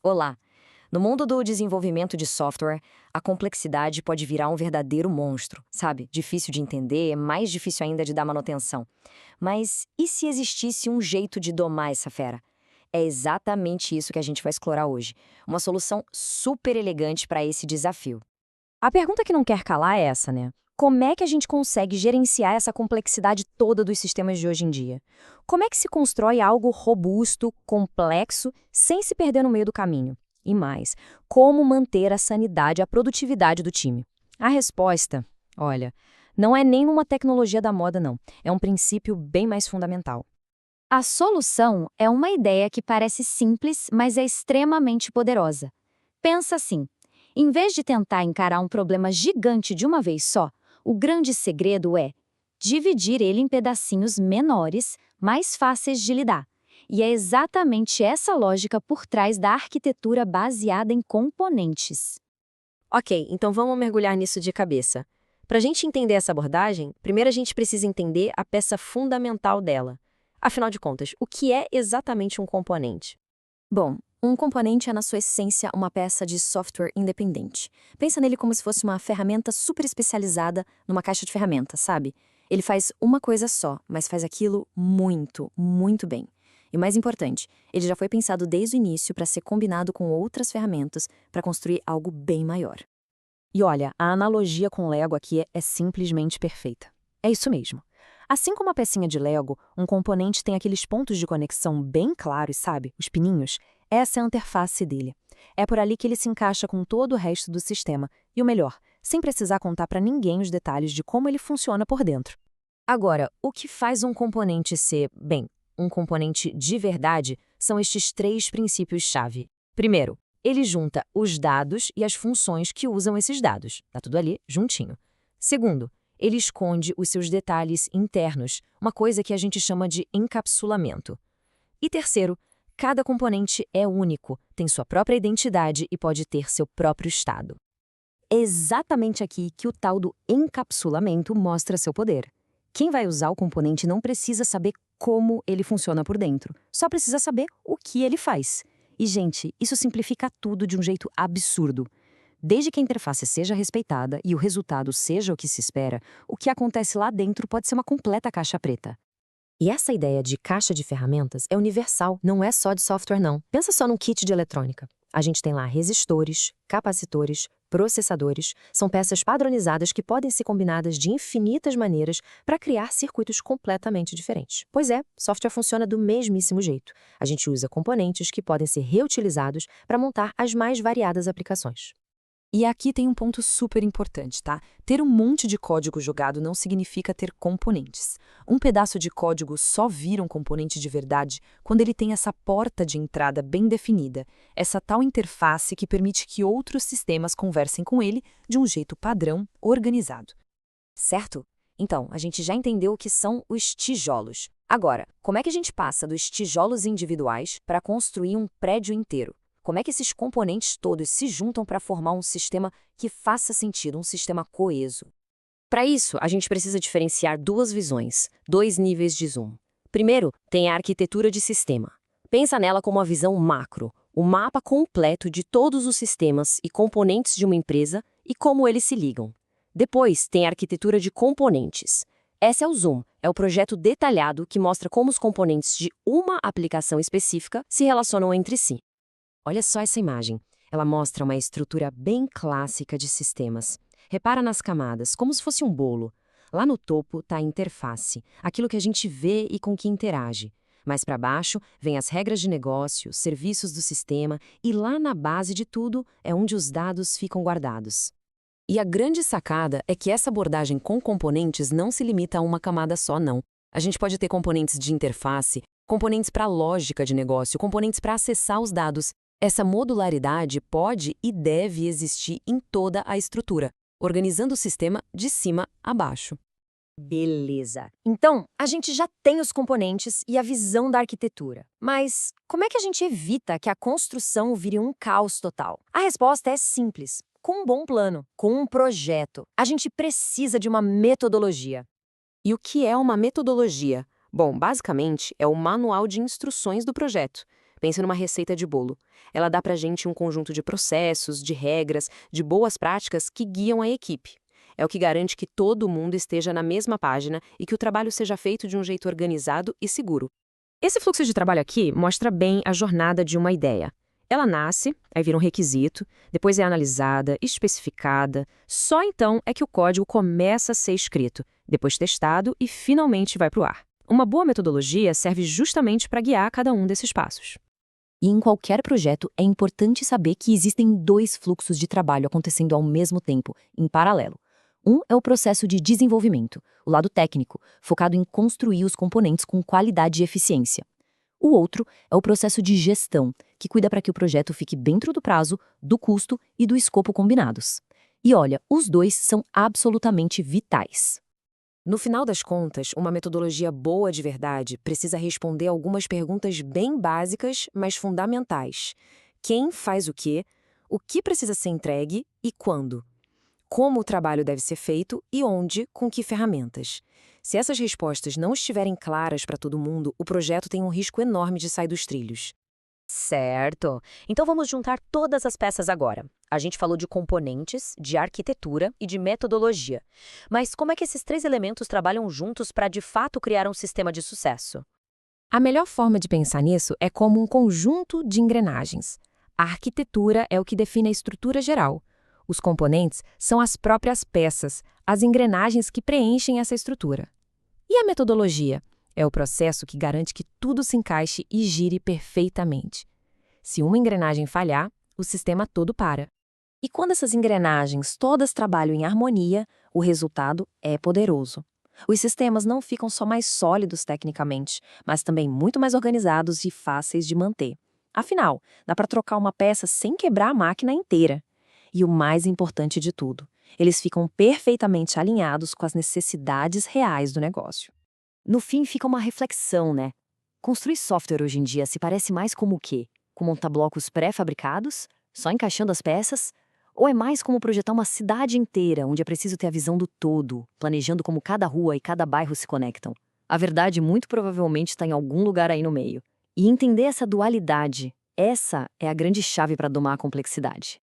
Olá! No mundo do desenvolvimento de software, a complexidade pode virar um verdadeiro monstro, sabe? Difícil de entender, é mais difícil ainda de dar manutenção. Mas e se existisse um jeito de domar essa fera? É exatamente isso que a gente vai explorar hoje. Uma solução super elegante para esse desafio. A pergunta que não quer calar é essa, né? Como é que a gente consegue gerenciar essa complexidade toda dos sistemas de hoje em dia? Como é que se constrói algo robusto, complexo, sem se perder no meio do caminho? E mais, como manter a sanidade e a produtividade do time? A resposta, olha, não é nem uma tecnologia da moda, não. É um princípio bem mais fundamental. A solução é uma ideia que parece simples, mas é extremamente poderosa. Pensa assim: em vez de tentar encarar um problema gigante de uma vez só, o grande segredo é dividir ele em pedacinhos menores, mais fáceis de lidar. E é exatamente essa lógica por trás da arquitetura baseada em componentes. Ok, então vamos mergulhar nisso de cabeça. Para a gente entender essa abordagem, primeiro a gente precisa entender a peça fundamental dela. Afinal de contas, o que é exatamente um componente? Bom, um componente é, na sua essência, uma peça de software independente. Pensa nele como se fosse uma ferramenta super especializada numa caixa de ferramentas, sabe? Ele faz uma coisa só, mas faz aquilo muito, muito bem. E o mais importante, ele já foi pensado desde o início para ser combinado com outras ferramentas para construir algo bem maior. E olha, a analogia com Lego aqui é simplesmente perfeita. É isso mesmo. Assim como a pecinha de Lego, um componente tem aqueles pontos de conexão bem claros, sabe? Os pininhos. Essa é a interface dele. É por ali que ele se encaixa com todo o resto do sistema. E o melhor, sem precisar contar para ninguém os detalhes de como ele funciona por dentro. Agora, o que faz um componente ser, bem, um componente de verdade são estes três princípios-chave. Primeiro, ele junta os dados e as funções que usam esses dados. Tá tudo ali, juntinho. Segundo, ele esconde os seus detalhes internos, uma coisa que a gente chama de encapsulamento. E terceiro, cada componente é único, tem sua própria identidade e pode ter seu próprio estado. É exatamente aqui que o tal do encapsulamento mostra seu poder. Quem vai usar o componente não precisa saber como ele funciona por dentro, só precisa saber o que ele faz. E, gente, isso simplifica tudo de um jeito absurdo. Desde que a interface seja respeitada e o resultado seja o que se espera, o que acontece lá dentro pode ser uma completa caixa preta. E essa ideia de caixa de ferramentas é universal, não é só de software não. Pensa só num kit de eletrônica. A gente tem lá resistores, capacitores, processadores, são peças padronizadas que podem ser combinadas de infinitas maneiras para criar circuitos completamente diferentes. Pois é, software funciona do mesmíssimo jeito. A gente usa componentes que podem ser reutilizados para montar as mais variadas aplicações. E aqui tem um ponto super importante, tá? Ter um monte de código jogado não significa ter componentes. Um pedaço de código só vira um componente de verdade quando ele tem essa porta de entrada bem definida, essa tal interface que permite que outros sistemas conversem com ele de um jeito padrão, organizado. Certo? Então, a gente já entendeu o que são os tijolos. Agora, como é que a gente passa dos tijolos individuais para construir um prédio inteiro? Como é que esses componentes todos se juntam para formar um sistema que faça sentido, um sistema coeso? Para isso, a gente precisa diferenciar duas visões, dois níveis de zoom. Primeiro, tem a arquitetura de sistema. Pensa nela como uma visão macro, o mapa completo de todos os sistemas e componentes de uma empresa e como eles se ligam. Depois, tem a arquitetura de componentes. Esse é o zoom, é o projeto detalhado que mostra como os componentes de uma aplicação específica se relacionam entre si. Olha só essa imagem. Ela mostra uma estrutura bem clássica de sistemas. Repara nas camadas, como se fosse um bolo. Lá no topo está a interface, aquilo que a gente vê e com que interage. Mais para baixo, vem as regras de negócio, serviços do sistema, e lá na base de tudo é onde os dados ficam guardados. E a grande sacada é que essa abordagem com componentes não se limita a uma camada só, não. A gente pode ter componentes de interface, componentes para lógica de negócio, componentes para acessar os dados. Essa modularidade pode e deve existir em toda a estrutura, organizando o sistema de cima a baixo. Beleza. Então, a gente já tem os componentes e a visão da arquitetura. Mas como é que a gente evita que a construção vire um caos total? A resposta é simples. Com um bom plano, com um projeto. A gente precisa de uma metodologia. E o que é uma metodologia? Bom, basicamente, é o manual de instruções do projeto. Pense numa receita de bolo. Ela dá pra gente um conjunto de processos, de regras, de boas práticas que guiam a equipe. É o que garante que todo mundo esteja na mesma página e que o trabalho seja feito de um jeito organizado e seguro. Esse fluxo de trabalho aqui mostra bem a jornada de uma ideia. Ela nasce, aí vira um requisito, depois é analisada, especificada, só então é que o código começa a ser escrito, depois testado e finalmente vai para o ar. Uma boa metodologia serve justamente para guiar cada um desses passos. E em qualquer projeto é importante saber que existem dois fluxos de trabalho acontecendo ao mesmo tempo, em paralelo. Um é o processo de desenvolvimento, o lado técnico, focado em construir os componentes com qualidade e eficiência. O outro é o processo de gestão, que cuida para que o projeto fique dentro do prazo, do custo e do escopo combinados. E olha, os dois são absolutamente vitais. No final das contas, uma metodologia boa de verdade precisa responder algumas perguntas bem básicas, mas fundamentais. Quem faz o que precisa ser entregue e quando? Como o trabalho deve ser feito e onde, com que ferramentas? Se essas respostas não estiverem claras para todo mundo, o projeto tem um risco enorme de sair dos trilhos. Certo. Então vamos juntar todas as peças agora. A gente falou de componentes, de arquitetura e de metodologia. Mas como é que esses três elementos trabalham juntos para de fato criar um sistema de sucesso? A melhor forma de pensar nisso é como um conjunto de engrenagens. A arquitetura é o que define a estrutura geral. Os componentes são as próprias peças, as engrenagens que preenchem essa estrutura. E a metodologia? É o processo que garante que tudo se encaixe e gire perfeitamente. Se uma engrenagem falhar, o sistema todo para. E quando essas engrenagens todas trabalham em harmonia, o resultado é poderoso. Os sistemas não ficam só mais sólidos tecnicamente, mas também muito mais organizados e fáceis de manter. Afinal, dá para trocar uma peça sem quebrar a máquina inteira. E o mais importante de tudo, eles ficam perfeitamente alinhados com as necessidades reais do negócio. No fim, fica uma reflexão, né? Construir software hoje em dia se parece mais como o quê? Com montar blocos pré-fabricados, só encaixando as peças? Ou é mais como projetar uma cidade inteira, onde é preciso ter a visão do todo, planejando como cada rua e cada bairro se conectam? A verdade muito provavelmente está em algum lugar aí no meio. E entender essa dualidade, essa é a grande chave para domar a complexidade.